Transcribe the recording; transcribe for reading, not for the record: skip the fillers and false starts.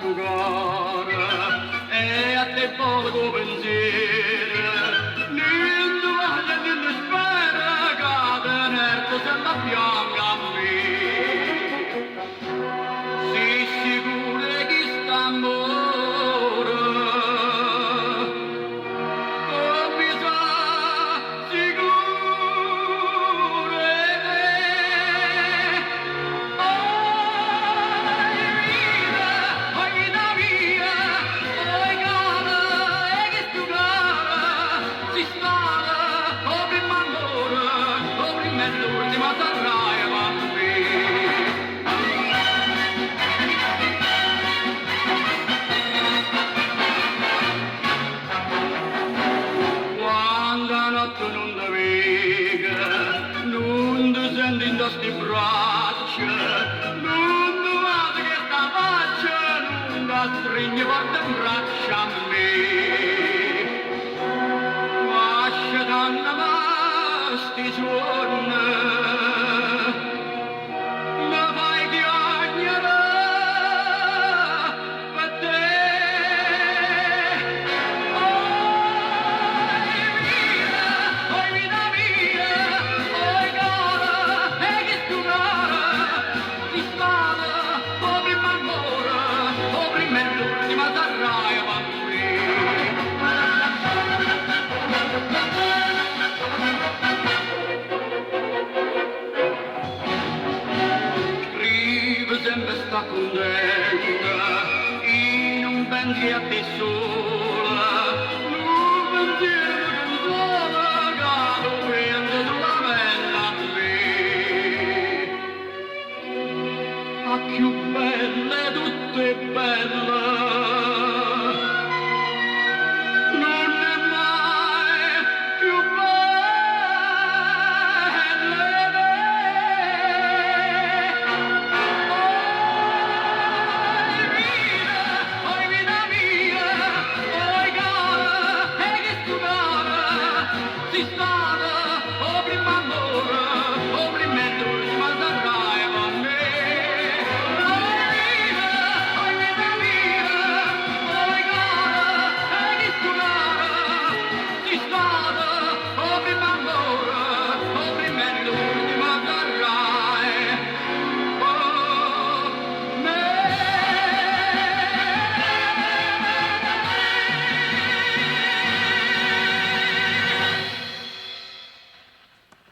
sto cuore e a te poco pensiero niente voglia niente spera che tenerti sempre a fianco a me sei sicuro che sta amore come sa sicuro l'ultima sarraia quando la notte non ti vega non ti senti in questi braccia non ti vado che sta faccia non ti stringi forte in braccia a me lascia tanto ma sti giorni mi fai piangere per te oi vita mia oi cara e che tu cara ti stava o prima ancora o prima è l'ultima sarraia per me sempre sta contenta in un pensiero a te sola un pensiero che consola che lo prende solamente a me a più belle tutte belle